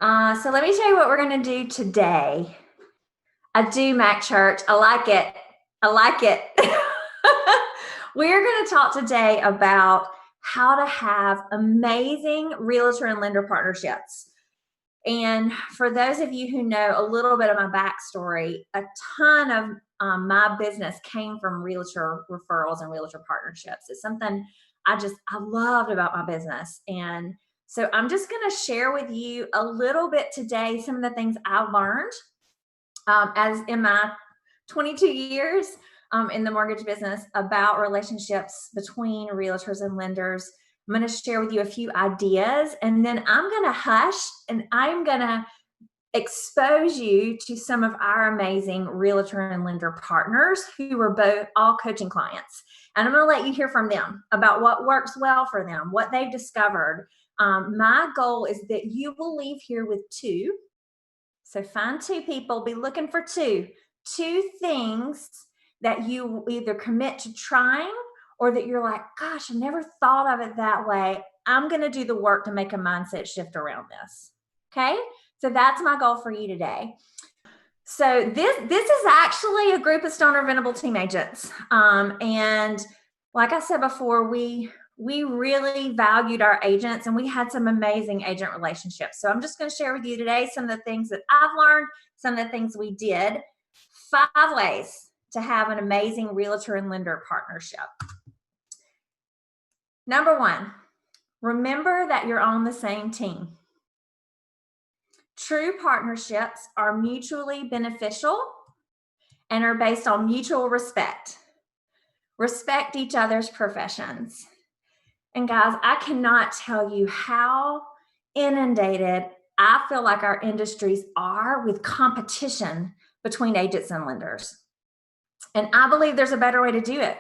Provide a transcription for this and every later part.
So let me tell you what we're going to do today. I do, Mac Church. I like it. I like it. We're going to talk today about how to have amazing realtor and lender partnerships. And for those of you who know a little bit of my backstory, a ton of my business came from realtor referrals and realtor partnerships. It's something I loved about my business. And so I'm just going to share with you a little bit today, some of the things I learned as in my 22 years in the mortgage business about relationships between realtors and lenders. I'm going to share with you a few ideas, and then I'm going to hush and I'm going to expose you to some of our amazing realtor and lender partners who were both all coaching clients. And I'm going to let you hear from them about what works well for them, what they've discovered. My goal is that you will leave here with two. So find two people, be looking for two things that you either commit to trying or that you're like, gosh, I never thought of it that way. I'm going to do the work to make a mindset shift around this. Okay. So that's my goal for you today. So this is actually a group of Stoner Venable team agents. And like I said before, we really valued our agents and we had some amazing agent relationships. So I'm just going to share with you today some of the things that I've learned, some of the things we did. 5 ways to have an amazing realtor and lender partnership. Number 1, remember that you're on the same team. True partnerships are mutually beneficial and are based on mutual respect. Respect each other's professions. And guys, I cannot tell you how inundated I feel like our industries are with competition between agents and lenders. And I believe there's a better way to do it.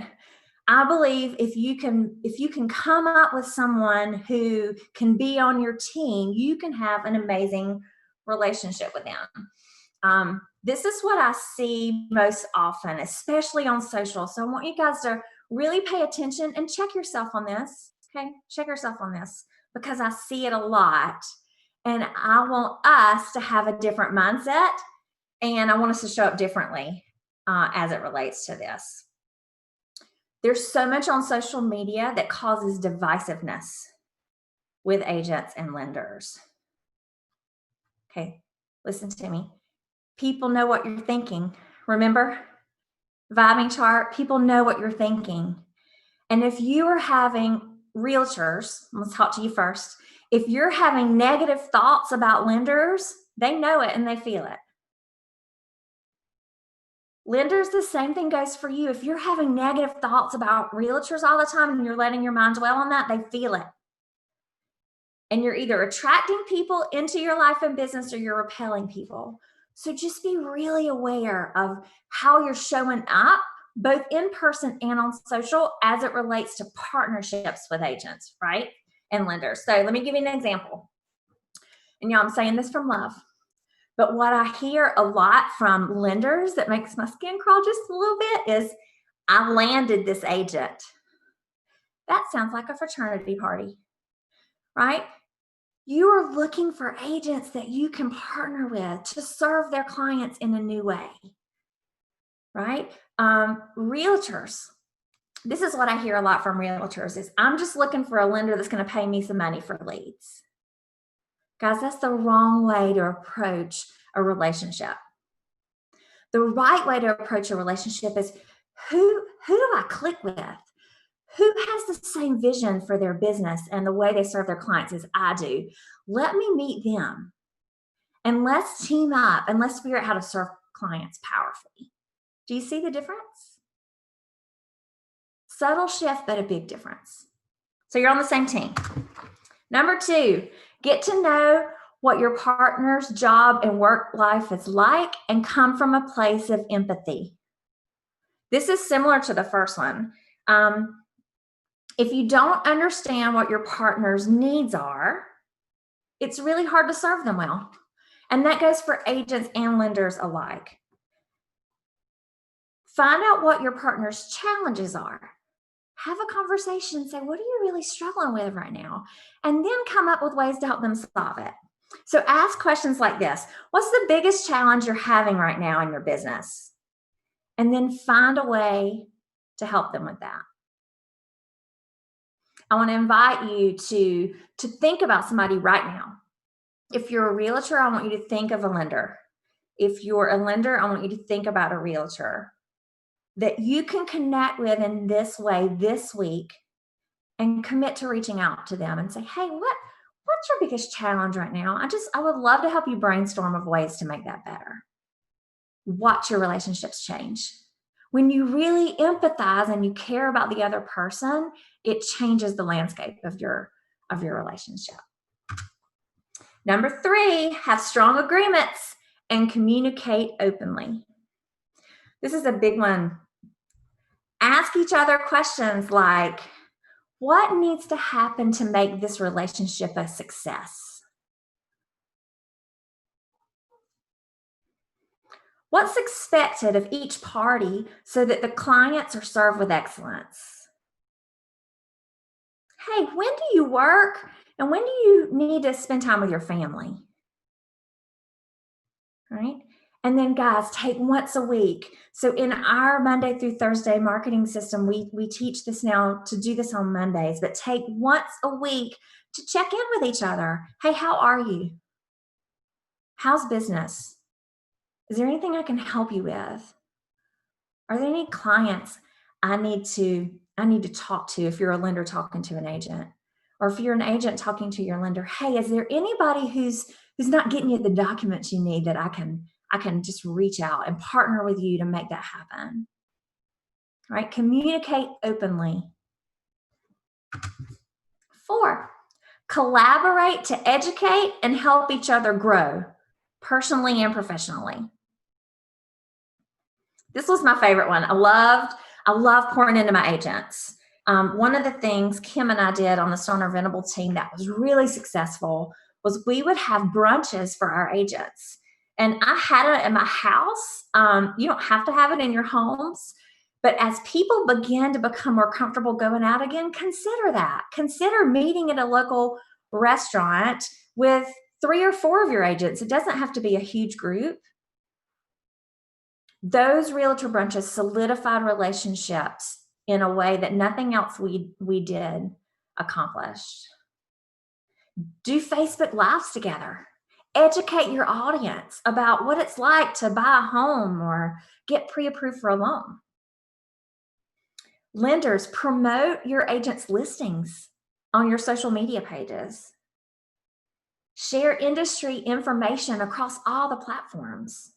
I believe if you can come up with someone who can be on your team, you can have an amazing relationship with them. This is what I see most often, especially on social. So I want you guys to really pay attention and check yourself on this. Okay, check yourself on this because I see it a lot. And I want us to have a different mindset and I want us to show up differently as it relates to this. There's so much on social media that causes divisiveness with agents and lenders. Okay, listen to me. People know what you're thinking. Remember, vibing chart, people know what you're thinking. And if you are having realtors, let's talk to you first. If you're having negative thoughts about lenders, they know it and they feel it. Lenders, the same thing goes for you. If you're having negative thoughts about realtors all the time and you're letting your mind dwell on that, they feel it. And you're either attracting people into your life and business or you're repelling people. So just be really aware of how you're showing up, both in person and on social, as it relates to partnerships with agents, right? And lenders. So let me give you an example. And y'all, I'm saying this from love. But what I hear a lot from lenders that makes my skin crawl just a little bit is, I landed this agent. That sounds like a fraternity party, right? You are looking for agents that you can partner with to serve their clients in a new way, right? Realtors. This is what I hear a lot from realtors is, I'm just looking for a lender that's going to pay me some money for leads. Guys, that's the wrong way to approach a relationship. The right way to approach a relationship is, who do I click with? Who has the same vision for their business and the way they serve their clients as I do? Let me meet them and let's team up and let's figure out how to serve clients powerfully. Do you see the difference? Subtle shift, but a big difference. So you're on the same team. Number 2, get to know what your partner's job and work life is like and come from a place of empathy. This is similar to the first one. If you don't understand what your partner's needs are, it's really hard to serve them well. And that goes for agents and lenders alike. Find out what your partner's challenges are. Have a conversation, say, what are you really struggling with right now? And then come up with ways to help them solve it. So ask questions like this. What's the biggest challenge you're having right now in your business? And then find a way to help them with that. I want to invite you to think about somebody right now. If you're a realtor, I want you to think of a lender. If you're a lender, I want you to think about a realtor that you can connect with in this way this week and commit to reaching out to them and say, hey, what's your biggest challenge right now? I would love to help you brainstorm of ways to make that better. Watch your relationships change. When you really empathize and you care about the other person, it changes the landscape of your relationship. Number 3, have strong agreements and communicate openly. This is a big one. Ask each other questions like, what needs to happen to make this relationship a success? What's expected of each party so that the clients are served with excellence? Hey, when do you work and when do you need to spend time with your family? Right? And then, guys, take once a week. So, in our Monday through Thursday marketing system, we teach this now to do this on Mondays, but take once a week to check in with each other. Hey, how are you? How's business? Is there anything I can help you with? Are there any clients I need to talk to if you're a lender talking to an agent? Or if you're an agent talking to your lender, hey, is there anybody who's not getting you the documents you need that I can just reach out and partner with you to make that happen? Right? Communicate openly. 4, collaborate to educate and help each other grow personally and professionally. This was my favorite one. I love pouring into my agents. One of the things Kim and I did on the Stoner Venable team that was really successful was we would have brunches for our agents. And I had it in my house. You don't have to have it in your homes. But as people begin to become more comfortable going out again, consider that. Consider meeting at a local restaurant with 3 or 4 of your agents. It doesn't have to be a huge group. Those realtor brunches solidified relationships in a way that nothing else we did accomplished. Do Facebook Lives together. Educate your audience about what it's like to buy a home or get pre-approved for a loan. Lenders, promote your agent's listings on your social media pages. Share industry information across all the platforms.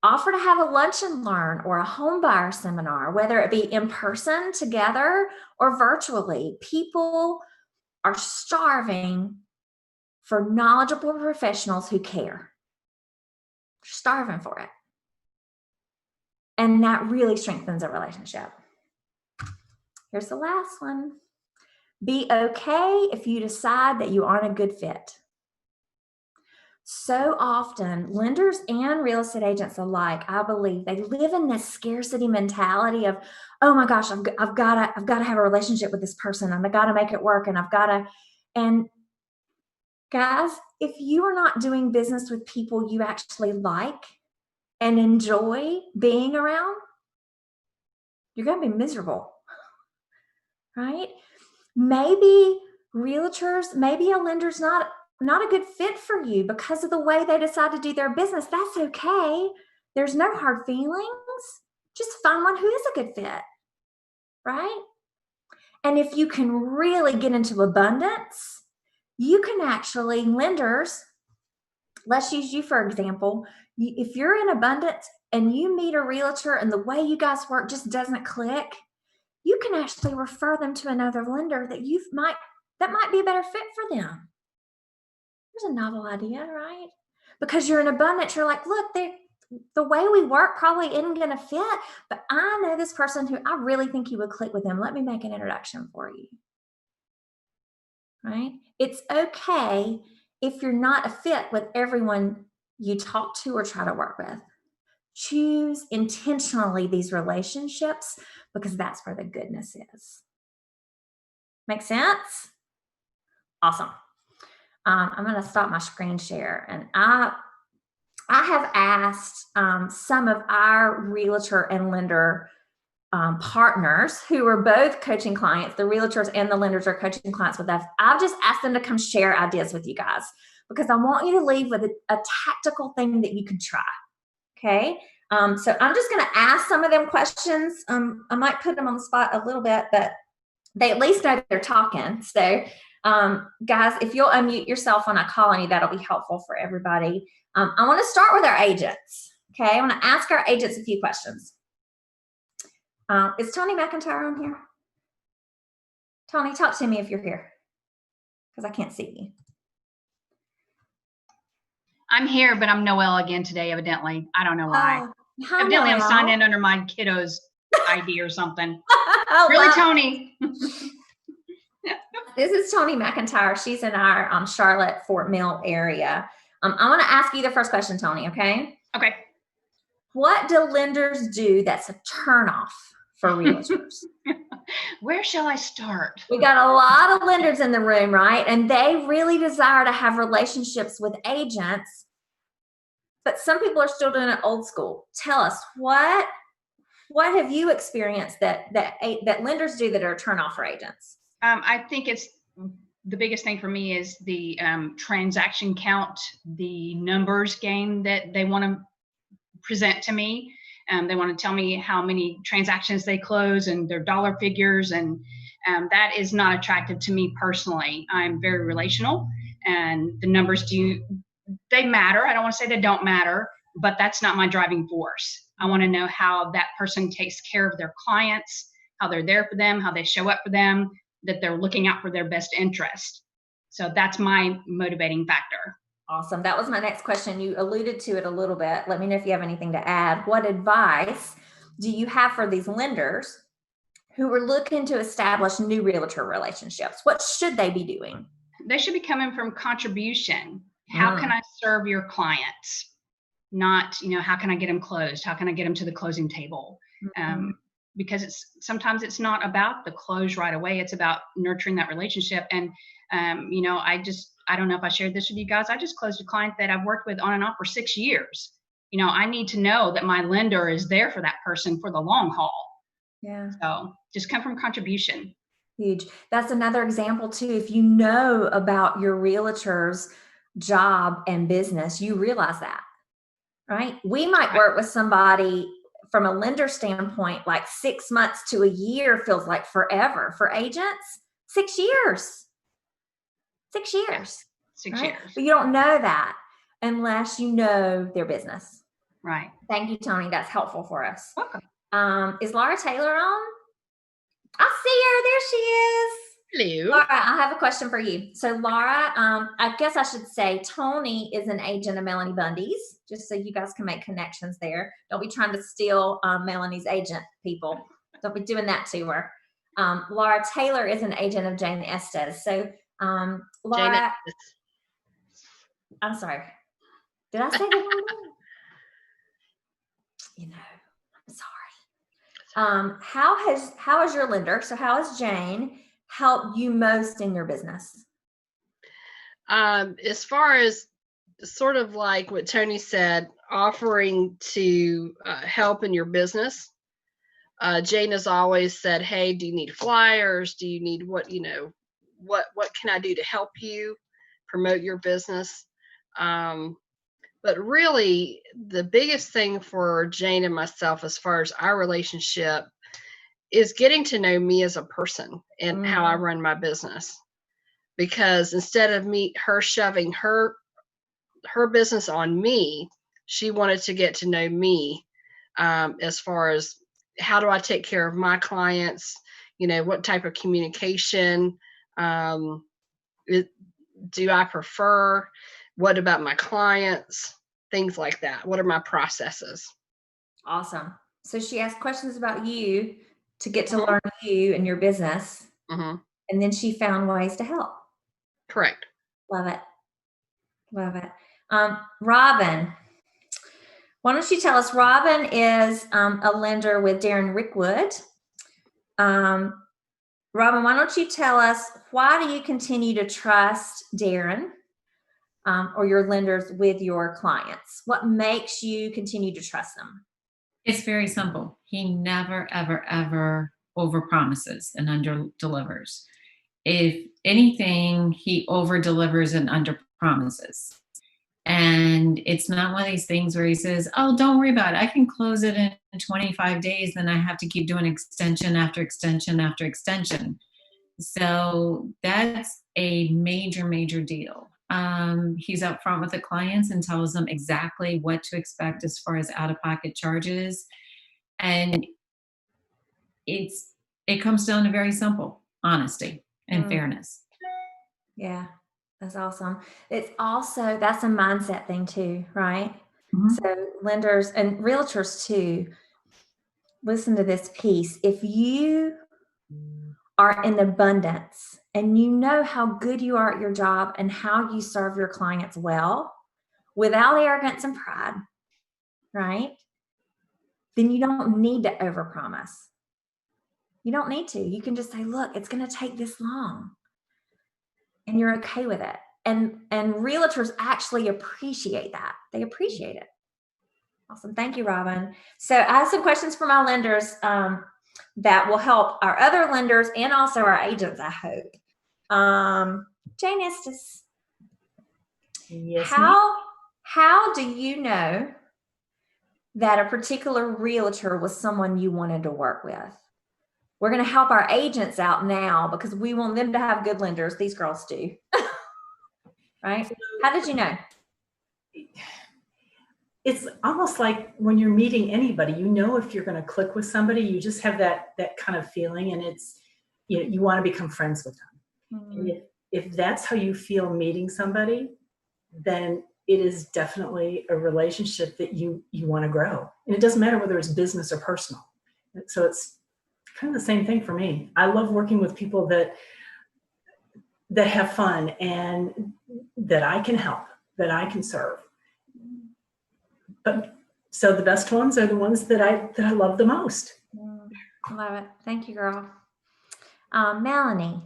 Offer to have a lunch and learn or a home buyer seminar, whether it be in person together or virtually. People are starving for knowledgeable professionals who care. Starving for it. And that really strengthens a relationship. Here's the last one. Be okay if you decide that you aren't a good fit. So often, lenders and real estate agents alike, I believe, they live in this scarcity mentality of, oh my gosh, I've got to have a relationship with this person, and I got to make it work, and I've got to. And guys, if you are not doing business with people you actually like and enjoy being around, you're going to be miserable, right? Maybe realtors, maybe a lender's not a good fit for you because of the way they decide to do their business. That's okay. There's no hard feelings. Just find one who is a good fit, right? And if you can really get into abundance, you can actually, lenders, let's use you for example. If you're in abundance and you meet a realtor and the way you guys work just doesn't click, you can actually refer them to another lender that might be a better fit for them. There's a novel idea, right? Because you're in abundance, you're like, look, the way we work probably isn't going to fit, but I know this person who I really think you would click with them. Let me make an introduction for you. Right? It's okay if you're not a fit with everyone you talk to or try to work with. Choose intentionally these relationships because that's where the goodness is. Make sense? Awesome. I'm going to stop my screen share. And I have asked some of our realtor and lender partners who are both coaching clients. The realtors and the lenders are coaching clients with us. I've just asked them to come share ideas with you guys because I want you to leave with a tactical thing that you can try. Okay. So I'm just going to ask some of them questions. I might put them on the spot a little bit, but they at least know they're talking. So, guys, if you'll unmute yourself when I call on you, that'll be helpful for everybody. I want to start with our agents. Okay. I want to ask our agents a few questions. Is Tony McIntyre on here? Tony, talk to me if you're here because I can't see you. I'm here, but I'm Noelle again today, evidently. I don't know why. Hi, evidently, Noelle. I'm signed in under my kiddo's ID or something. Oh, really, wow. Tony? This is Tony McIntyre. She's in our Charlotte, Fort Mill area. I want to ask you the first question, Tony, okay? Okay. What do lenders do that's a turnoff for realtors? Where shall I start? We got a lot of lenders in the room, right? And they really desire to have relationships with agents, but some people are still doing it old school. Tell us, what have you experienced that lenders do that are a turnoff for agents? I think it's the biggest thing for me is the transaction count, the numbers game that they want to present to me. They want to tell me how many transactions they close and their dollar figures, and that is not attractive to me personally. I'm very relational, and the numbers they matter. I don't want to say they don't matter, but that's not my driving force. I want to know how that person takes care of their clients, how they're there for them, how they show up for them, that they're looking out for their best interest. So that's my motivating factor. Awesome. That was my next question. You alluded to it a little bit. Let me know if you have anything to add. What advice do you have for these lenders who are looking to establish new realtor relationships? What should they be doing? They should be coming from contribution. How can I serve your clients? Not, how can I get them closed? How can I get them to the closing table? Because sometimes it's not about the close right away. It's about nurturing that relationship. And, I don't know if I shared this with you guys. I just closed a client that I've worked with on and off for 6 years. I need to know that my lender is there for that person for the long haul. Yeah. So just come from contribution. Huge. That's another example too. If you know about your realtor's job and business, you realize that, right? We might work with somebody from a lender standpoint, like 6 months to a year feels like forever. For agents, 6 years. 6 years. Yeah, 6 years. But you don't know that unless you know their business. Right. Thank you, Tony. That's helpful for us. Welcome. Is Laura Taylor on? I see her. There she is. Hello. Laura, I have a question for you. So Laura, I guess I should say Tony is an agent of Melanie Bundy's, just so you guys can make connections there. Don't be trying to steal Melanie's agent, people. Don't be doing that to her. Laura Taylor is an agent of Jane Estes. So Laura, I'm sorry. Did I say the wrong name? I'm sorry. How has your lender, so how has Jane helped you most in your business? As far as sort of like what Tony said, offering to help in your business, Jane has always said, hey, do you need flyers? Do you need what can I do to help you promote your business? But really, the biggest thing for Jane and myself, as far as our relationship, is getting to know me as a person and how I run my business. Because instead of her shoving her business on me, she wanted to get to know me as far as how do I take care of my clients, what type of communication do I prefer, what about my clients, things like that. What are my processes? Awesome. So she asked questions about you to get to learn you and your business. And then she found ways to help. Correct. Love it. Love it. Robin, why don't you tell us? Robin is a lender with Darren Rickwood. Robin, why don't you tell us, why do you continue to trust Darren? or your lenders with your clients? What makes you continue to trust them? It's very simple. He never, ever, ever overpromises and underdelivers. If anything, he overdelivers and underpromises. And it's not one of these things where he says, "Oh, don't worry about it. I can close it in 25 days." Then I have to keep doing extension after extension after extension. So that's a major, major deal. He's upfront with the clients and tells them exactly what to expect as far as out-of-pocket charges. And it comes down to very simple honesty and fairness. Yeah, that's awesome. It's also, that's a mindset thing too, right? So lenders and realtors too, listen to this piece. If you are in abundance and you know how good you are at your job and how you serve your clients well without arrogance and pride, right? Then you don't need to overpromise. You don't need to. You can just say, look, it's going to take this long. And you're okay with it. And realtors actually appreciate that. They appreciate it. Awesome. Thank you, Robin. So I have some questions for my lenders that will help our other lenders and also our agents, I hope. Jane Estes. Yes. How do you know that a particular realtor was someone you wanted to work with? We're going to help our agents out now because we want them to have good lenders. These girls do. Right? How did you know? It's almost like when you're meeting anybody, you know, if you're going to click with somebody, you just have that kind of feeling, and it's, you know, you want to become friends with them. And if that's how you feel meeting somebody, then it is definitely a relationship that you want to grow. And it doesn't matter whether it's business or personal. So it's kind of the same thing for me. I love working with people that have fun and that I can help, that I can serve. But so the best ones are the ones that I love the most. Love it. Thank you, girl. Melanie,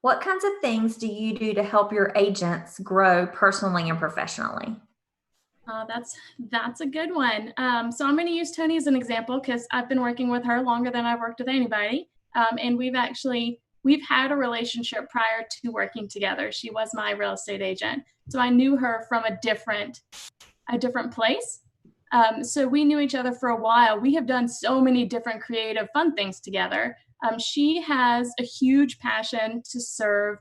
what kinds of things do you do to help your agents grow personally and professionally? That's a good one. So I'm going to use Tony as an example because I've been working with her longer than I've worked with anybody. And we've had a relationship prior to working together. She was my real estate agent. So I knew her from a different place. So we knew each other for a while. We have done so many different creative, fun things together. She has a huge passion to serve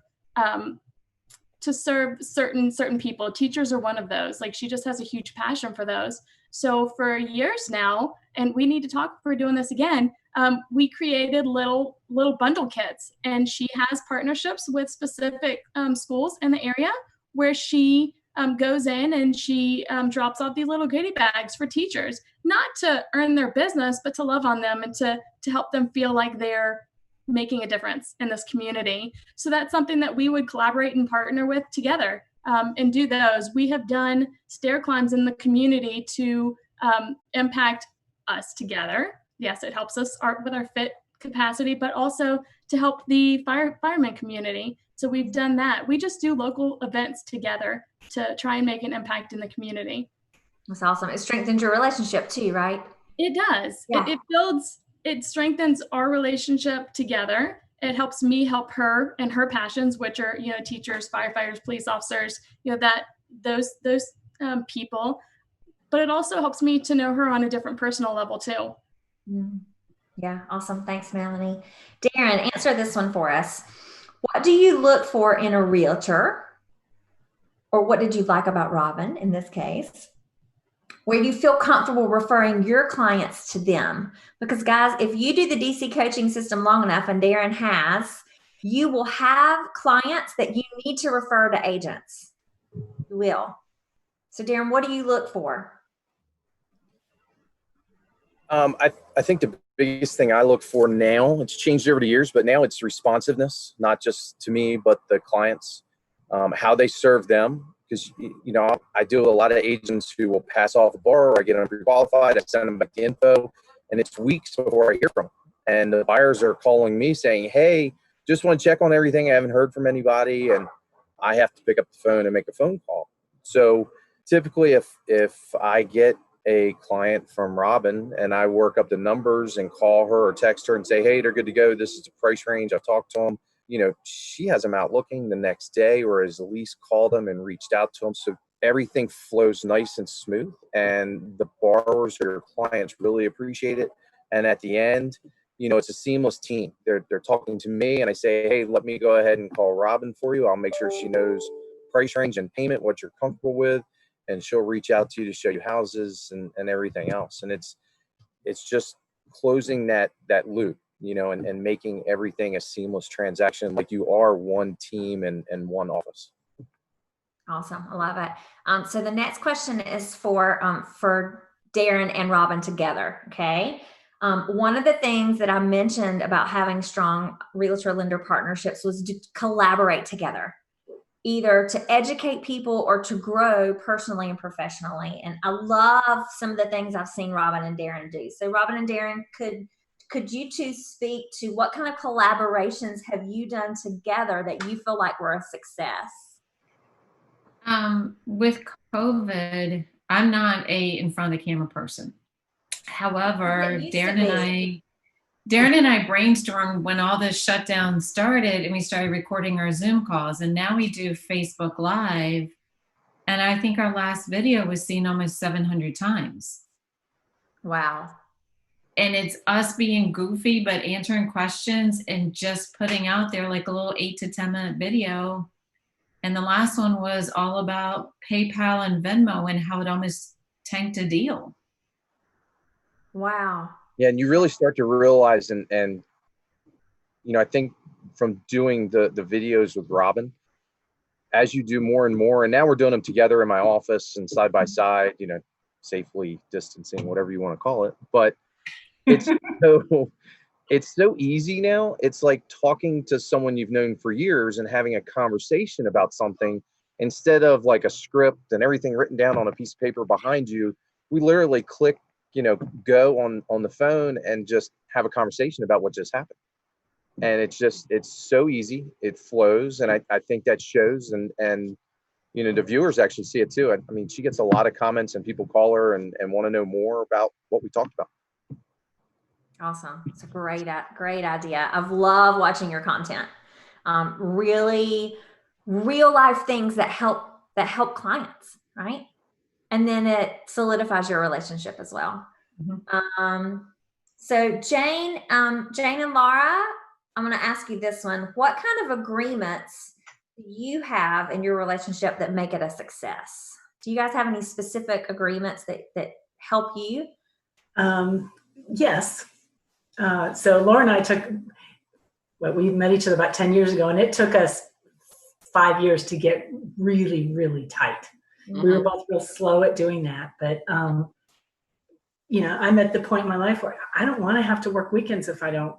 certain people. Teachers are one of those. Like, she just has a huge passion for those. So for years now, and we need to talk if we're doing this again, we created little bundle kits, and she has partnerships with specific schools in the area where she goes in and she drops off these little goodie bags for teachers, not to earn their business, but to love on them and to help them feel like they're making a difference in this community. So that's something that we would collaborate and partner with together and do those. We have done stair climbs in the community to impact us together. Yes, it helps us with our fit capacity, but also to help the fireman community. So we've done that. We just do local events together to try and make an impact in the community. That's awesome. It strengthens your relationship too, right? It does. Yeah. It strengthens our relationship together. It helps me help her and her passions, which are, you know, teachers, firefighters, police officers, you know, those people. But it also helps me to know her on a different personal level too. Yeah, awesome. Thanks, Melanie. Darren, answer this one for us. What do you look for in a realtor? Or what did you like about Robin in this case, where you feel comfortable referring your clients to them? Because guys, if you do the DC coaching system long enough, and Darren has, you will have clients that you need to refer to agents. You will. So Darren, what do you look for? I think the biggest thing I look for now, it's changed over the years, but now it's responsiveness, not just to me, but the clients, how they serve them. Because, you know, I deal with a lot of agents who will pass off a borrower. I get them pre-qualified, I send them back the info, and it's weeks before I hear from them. And the buyers are calling me saying, hey, just want to check on everything. I haven't heard from anybody. And I have to pick up the phone and make a phone call. So typically if I get a client from Robin and I work up the numbers and call her or text her and say, hey, they're good to go, this is the price range, I've talked to them, she has them out looking the next day, or has at least called them and reached out to them. So everything flows nice and smooth, and the borrowers or your clients really appreciate it. And at the end, it's a seamless team. They're talking to me, and I say, hey, let me go ahead and call Robin for you. I'll make sure she knows price range and payment, what you're comfortable with, and she'll reach out to you to show you houses and everything else. And it's just closing that loop, and making everything a seamless transaction, like you are one team and one office. Awesome. I love it. So the next question is for Darren and Robin together. Okay. One of the things that I mentioned about having strong realtor lender partnerships was to collaborate together, either to educate people or to grow personally and professionally. And I love some of the things I've seen Robin and Darren do. So Robin and Darren, could you two speak to what kind of collaborations have you done together that you feel like were a success? With COVID, I'm not a in front of the camera person. However, Darren and I brainstormed when all this shutdown started, and we started recording our Zoom calls, and now we do Facebook Live. And I think our last video was seen almost 700 times. Wow. And it's us being goofy, but answering questions and just putting out there like a little 8 to 10 minute video. And the last one was all about PayPal and Venmo and how it almost tanked a deal. Wow. Yeah, and you really start to realize, and I think from doing the videos with Robin, as you do more and more, and now we're doing them together in my office and side by side, safely distancing, whatever you want to call it. But it's so easy now. It's like talking to someone you've known for years and having a conversation about something, instead of like a script and everything written down on a piece of paper behind you. We literally click, go on the phone and just have a conversation about what just happened. And it's so easy. It flows. And I think that shows, and the viewers actually see it too. I mean, she gets a lot of comments and people call her and want to know more about what we talked about. Awesome. It's a great idea. I've loved watching your content. Really real life things that help clients, right? And then it solidifies your relationship as well. Mm-hmm. So Jane and Laura, I'm going to ask you this one. What kind of agreements do you have in your relationship that make it a success? Do you guys have any specific agreements that help you? Yes. So Laura and I we met each other about 10 years ago, and it took us 5 years to get really, really tight. Mm-hmm. We were both real slow at doing that, but I'm at the point in my life where I don't want to have to work weekends if I don't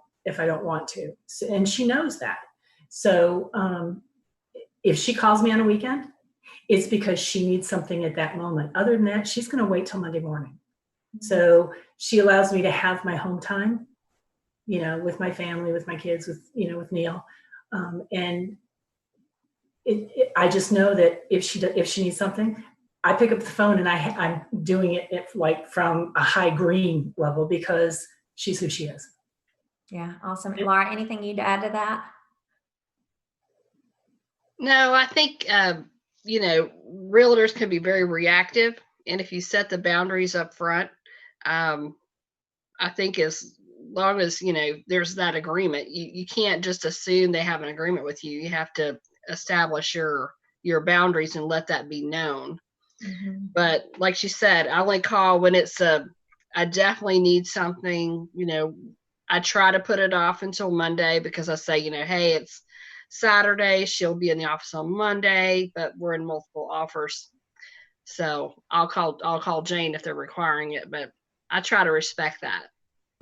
want to. So, and she knows that. So if she calls me on a weekend, it's because she needs something at that moment. Other than that, she's going to wait till Monday morning. Mm-hmm. So she allows me to have my home time, with my family, with my kids, with Neil. And I just know that if she needs something, I pick up the phone and I'm doing it like from a high green level, because she's who she is. Yeah. Awesome. Laura, anything you'd add to that? No, I think, realtors can be very reactive. And if you set the boundaries up front, I think as long as, there's that agreement, you can't just assume they have an agreement with you. You have to establish your boundaries and let that be known. Mm-hmm. But like she said, I only call when I definitely need something. I try to put it off until Monday, because I say, hey, it's Saturday, she'll be in the office on Monday, but we're in multiple offers. So I'll call Jane if they're requiring it, but I try to respect that.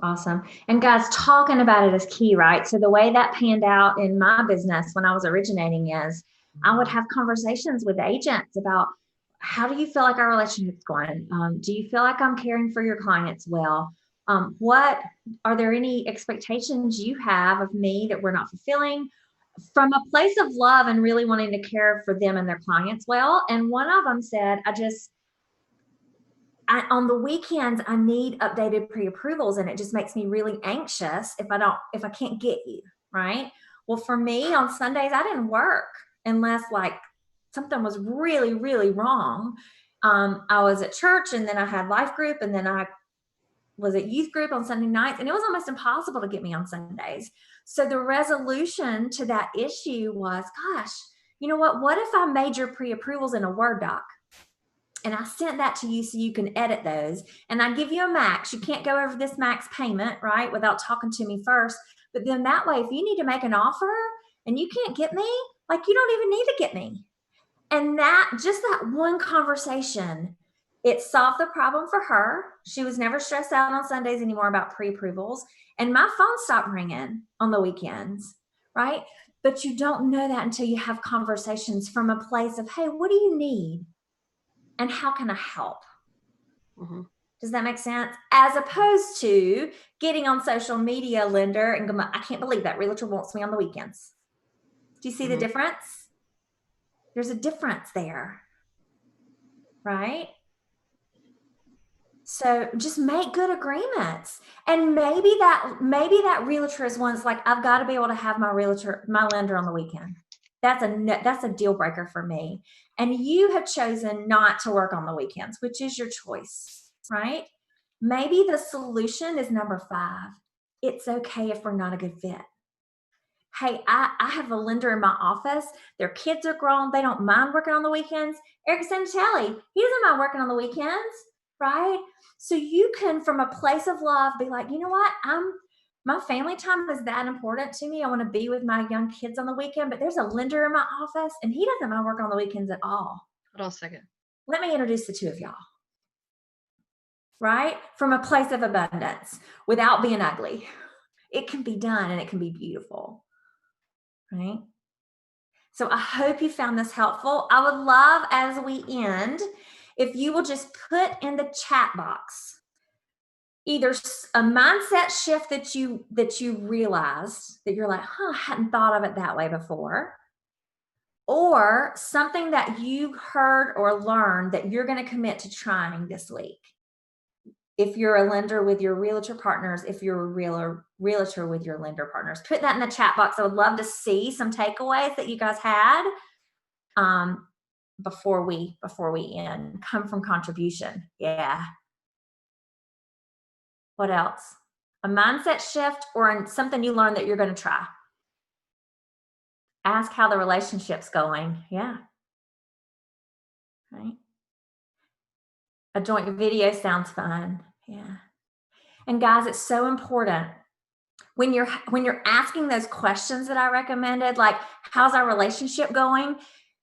Awesome. And guys, talking about it is key, right? So the way that panned out in my business when I was originating is I would have conversations with agents about, how do you feel like our relationship's going? Do you feel like I'm caring for your clients well? What are there any expectations you have of me that we're not fulfilling? from a place of love and really wanting to care for them and their clients well. And one of them said, on the weekends, I need updated pre-approvals, and it just makes me really anxious if I can't get you, right? Well, for me on Sundays, I didn't work unless like something was really, really wrong. I was at church, and then I had life group, and then I was at youth group on Sunday nights, and it was almost impossible to get me on Sundays. So the resolution to that issue was, gosh, you know what if I made your pre-approvals in a Word doc? And I sent that to you so you can edit those. And I give you a max. You can't go over this max payment, right, without talking to me first. But then that way, if you need to make an offer and you can't get me, like, you don't even need to get me. And that one conversation, it solved the problem for her. She was never stressed out on Sundays anymore about pre-approvals. And my phone stopped ringing on the weekends, right? But you don't know that until you have conversations from a place of, hey, what do you need? And how can I help? Mm-hmm. Does that make sense? As opposed to getting on social media, lender, and go, I can't believe that realtor wants me on the weekends. Do you see the difference? There's a difference there, right? So just make good agreements. And maybe that realtor is one that's like, I've got to be able to have my lender on the weekend. That's a deal breaker for me. And you have chosen not to work on the weekends, which is your choice, right? Maybe the solution is number 5. It's okay if we're not a good fit. Hey, I have a lender in my office. Their kids are grown. They don't mind working on the weekends. Eric Santelli, he doesn't mind working on the weekends, right? So you can, from a place of love, be like, you know what? My family time is that important to me. I want to be with my young kids on the weekend, but there's a lender in my office and he doesn't mind working on the weekends at all. Hold on a second. Let me introduce the two of y'all, right? From a place of abundance without being ugly. It can be done and it can be beautiful, right? So I hope you found this helpful. I would love, as we end, if you will just put in the chat box either a mindset shift that you realized that you're like, I hadn't thought of it that way before, or something that you heard or learned that you're going to commit to trying this week. If you're a lender with your realtor partners, if you're a realtor with your lender partners, put that in the chat box. I would love to see some takeaways that you guys had before we end. Come from contribution. Yeah. What else? A mindset shift or something you learned that you're going to try. Ask how the relationship's going. Yeah. Right. A joint video sounds fun. Yeah. And guys, it's so important when you're asking those questions that I recommended, like, how's our relationship going?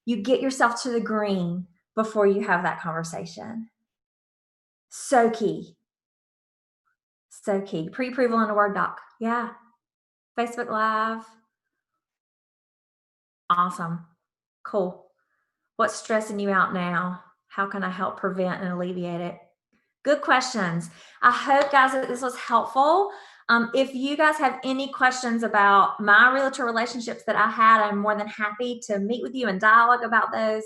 You get yourself to the green before you have that conversation. So key. So key. Pre-approval in a Word doc. Yeah. Facebook Live. Awesome. Cool. What's stressing you out now? How can I help prevent and alleviate it? Good questions. I hope, guys, that this was helpful. If you guys have any questions about my realtor relationships that I had, I'm more than happy to meet with you and dialogue about those.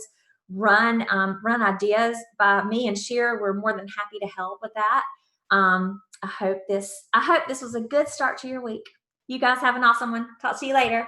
Run ideas by me and Sheer. We're more than happy to help with that. I hope this was a good start to your week. You guys have an awesome one. Talk to you later.